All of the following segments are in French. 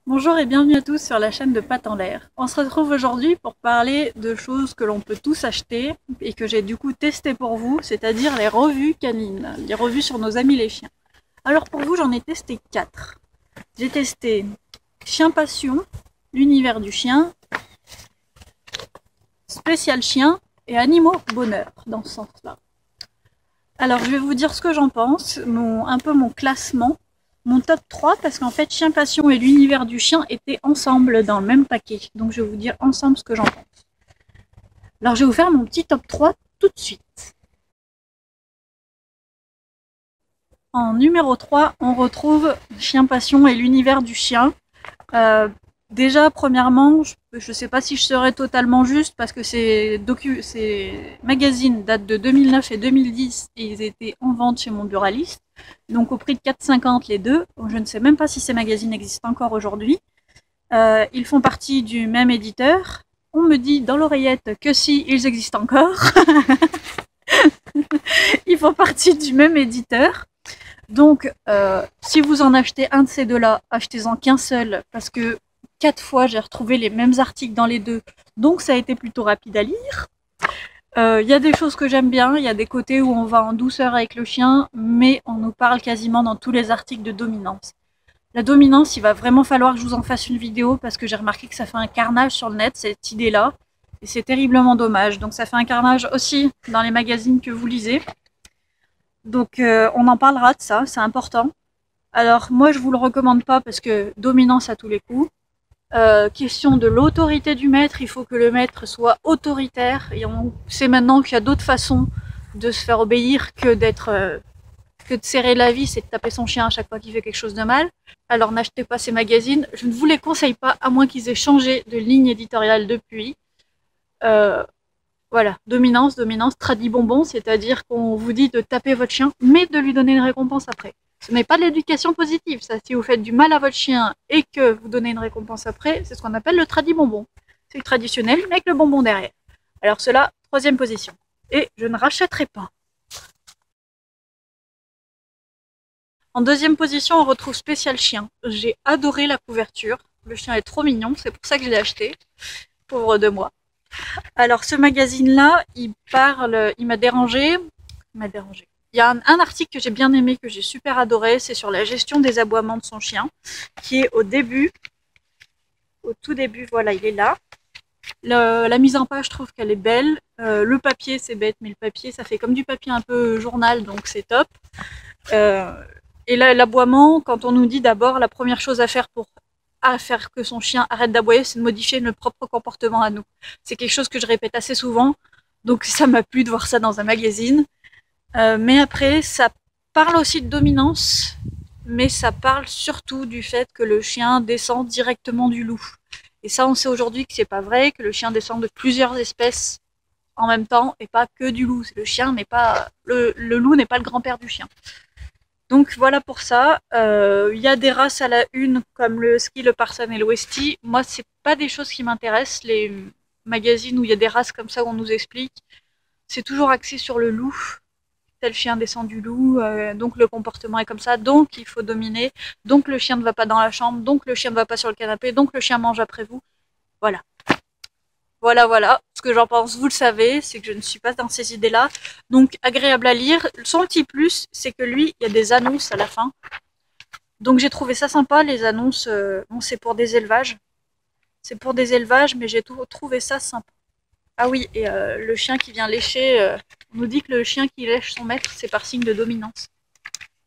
Bonjour et bienvenue à tous sur la chaîne de Pattes en l'air. On se retrouve aujourd'hui pour parler de choses que l'on peut tous acheter et que j'ai du coup testé pour vous, c'est-à-dire les revues canines, les revues sur nos amis les chiens. Alors pour vous, j'en ai testé 4. J'ai testé Chien Passion, l'univers du chien, Spécial Chien et Animaux Bonheur, dans ce sens-là. Alors je vais vous dire ce que j'en pense, un peu mon classement. Mon top 3, parce qu'en fait, Chien Passion et l'univers du chien étaient ensemble dans le même paquet. Donc je vais vous dire ensemble ce que j'en pense. Alors je vais vous faire mon petit top 3 tout de suite. En numéro 3, on retrouve Chien Passion et l'univers du chien. Euh, Déjà, premièrement, je ne sais pas si je serais totalement juste parce que ces magazines datent de 2009 et 2010 et ils étaient en vente chez mon buraliste. Donc au prix de 4,50 les deux. Je ne sais même pas si ces magazines existent encore aujourd'hui. Ils font partie du même éditeur. On me dit dans l'oreillette que si, ils existent encore. Ils font partie du même éditeur. Donc, si vous en achetez un de ces deux-là, achetez-en qu'un seul, parce que 4 fois j'ai retrouvé les mêmes articles dans les deux, donc ça a été plutôt rapide à lire. Il y a des choses que j'aime bien, il y a des côtés où on va en douceur avec le chien, mais on nous parle quasiment dans tous les articles de dominance. La dominance, il va vraiment falloir que je vous en fasse une vidéo, parce que j'ai remarqué que ça fait un carnage sur le net, cette idée-là, et c'est terriblement dommage. Donc ça fait un carnage aussi dans les magazines que vous lisez. Donc on en parlera de ça, c'est important. Alors moi je vous le recommande pas parce que dominance à tous les coups. Question de l'autorité du maître, il faut que le maître soit autoritaire et on sait maintenant qu'il y a d'autres façons de se faire obéir que que de serrer la vis et de taper son chien à chaque fois qu'il fait quelque chose de mal. Alors n'achetez pas ces magazines, je ne vous les conseille pas à moins qu'ils aient changé de ligne éditoriale depuis. Euh, voilà, dominance, tradit bonbon, c'est-à-dire qu'on vous dit de taper votre chien, mais de lui donner une récompense après. Ce n'est pas de l'éducation positive, ça. Si vous faites du mal à votre chien et que vous donnez une récompense après, c'est ce qu'on appelle le tradit bonbon. C'est le traditionnel, mais avec le bonbon derrière. Alors cela, troisième position. Et je ne rachèterai pas. En deuxième position, on retrouve Spécial Chien. J'ai adoré la couverture. Le chien est trop mignon, c'est pour ça que je l'ai acheté. Pauvre de moi. Alors ce magazine-là, il m'a dérangé. Il y a un article que j'ai bien aimé, que j'ai super adoré, c'est sur la gestion des aboiements de son chien, qui est au tout début, voilà, il est là. La mise en page, je trouve qu'elle est belle. Le papier, c'est bête, mais le papier, ça fait comme du papier un peu journal, donc c'est top. Euh, et là, l'aboiement, quand on nous dit d'abord la première chose à faire que son chien arrête d'aboyer, c'est de modifier notre propre comportement à nous. C'est quelque chose que je répète assez souvent, donc ça m'a plu de voir ça dans un magazine. Mais après, ça parle aussi de dominance, mais ça parle surtout du fait que le chien descend directement du loup. Et ça, on sait aujourd'hui que c'est pas vrai, que le chien descend de plusieurs espèces en même temps et pas que du loup. Le chien n'est pas, le loup n'est pas le grand-père du chien. Donc voilà pour ça. Y a des races à la une comme le husky, le parson et le westie. Moi, c'est pas des choses qui m'intéressent. Les magazines où il y a des races comme ça où on nous explique, c'est toujours axé sur le loup. Tel chien descend du loup, donc le comportement est comme ça, donc il faut dominer, donc le chien ne va pas dans la chambre, donc le chien ne va pas sur le canapé, donc le chien mange après vous. Voilà. Voilà. Ce que j'en pense, vous le savez, c'est que je ne suis pas dans ces idées-là. Donc agréable à lire. Son petit plus, c'est que lui, il y a des annonces à la fin. Donc j'ai trouvé ça sympa, les annonces. Bon, c'est pour des élevages. C'est pour des élevages, mais j'ai trouvé ça sympa. Ah oui, et le chien qui vient lécher, on nous dit que le chien qui lèche son maître, c'est par signe de dominance.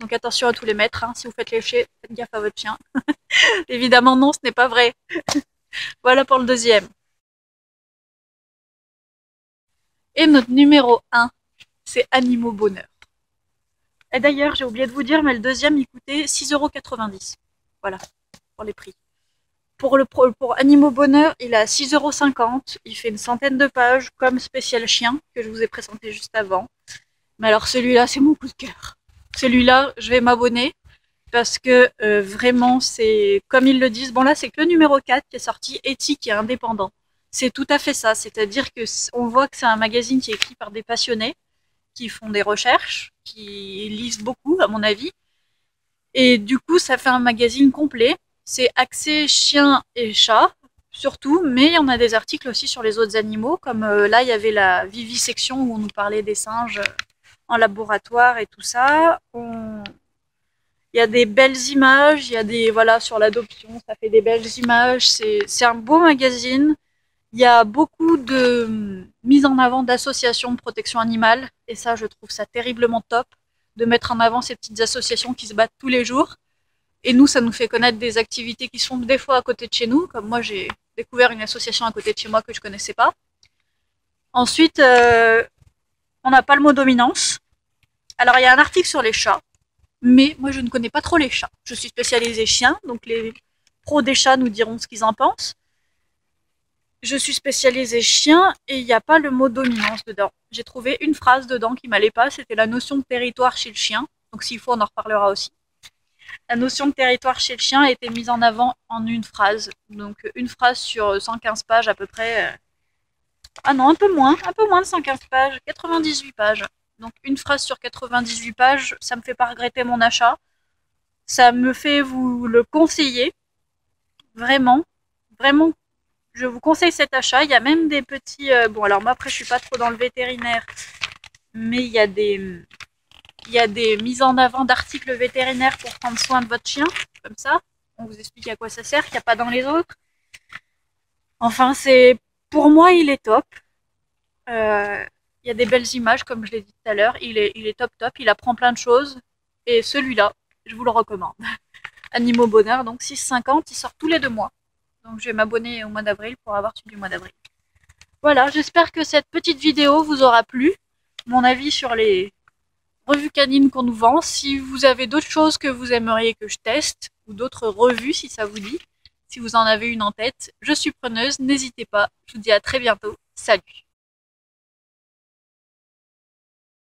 Donc attention à tous les maîtres, hein, si vous faites lécher, faites gaffe à votre chien. Évidemment non, ce n'est pas vrai. Voilà pour le deuxième. Et notre numéro un, c'est Animaux Bonheur. Et d'ailleurs, j'ai oublié de vous dire, mais le deuxième, il coûtait 6,90 €. Voilà, pour les prix. Pour Animaux Bonheur, il est à 6,50 €. Il fait une centaine de pages, comme Spécial Chien, que je vous ai présenté juste avant. Mais alors celui-là, c'est mon coup de cœur. Celui-là, je vais m'abonner parce que vraiment, c'est comme ils le disent. Bon là, c'est que le numéro 4 qui est sorti, éthique et indépendant. C'est tout à fait ça, c'est-à-dire que on voit que c'est un magazine qui est écrit par des passionnés, qui font des recherches, qui lisent beaucoup, à mon avis. Et du coup, ça fait un magazine complet. C'est axé chien et chat, surtout, mais il y en a des articles aussi sur les autres animaux, comme là, il y avait la vivisection où on nous parlait des singes en laboratoire et tout ça. Il y a des belles images, il y a des, voilà, sur l'adoption, ça fait des belles images. C'est un beau magazine. Il y a beaucoup de mise en avant d'associations de protection animale, et ça, je trouve ça terriblement top, de mettre en avant ces petites associations qui se battent tous les jours. Et nous, ça nous fait connaître des activités qui sont des fois à côté de chez nous, comme moi, j'ai découvert une association à côté de chez moi que je connaissais pas. Ensuite, on n'a pas le mot dominance. Alors, il y a un article sur les chats, mais moi, je ne connais pas trop les chats. Je suis spécialisée chiens, donc les pros des chats nous diront ce qu'ils en pensent. Je suis spécialisée chien et il n'y a pas le mot dominance dedans. J'ai trouvé une phrase dedans qui m'allait pas, c'était la notion de territoire chez le chien. Donc s'il faut, on en reparlera aussi. La notion de territoire chez le chien a été mise en avant en une phrase. Donc une phrase sur 115 pages à peu près. Ah non, un peu moins de 115 pages, 98 pages. Donc une phrase sur 98 pages, ça me fait pas regretter mon achat. Ça me fait vous le conseiller. Vraiment, vraiment. Je vous conseille cet achat. Il y a même des petits... bon, alors moi, après, je suis pas trop dans le vétérinaire, mais il y a des mises en avant d'articles vétérinaires pour prendre soin de votre chien, comme ça. On vous explique à quoi ça sert, qu'il n'y a pas dans les autres. Enfin, pour moi, il est top. Il y a des belles images, comme je l'ai dit tout à l'heure. Il est top top. Il apprend plein de choses. Et celui-là, je vous le recommande. Animaux Bonheur, donc 6,50. Il sort tous les 2 mois. Donc je vais m'abonner au mois d'avril pour avoir celui du mois d'avril. Voilà, j'espère que cette petite vidéo vous aura plu. Mon avis sur les revues canines qu'on nous vend. Si vous avez d'autres choses que vous aimeriez que je teste, ou d'autres revues si ça vous dit, si vous en avez une en tête, je suis preneuse, n'hésitez pas. Je vous dis à très bientôt. Salut!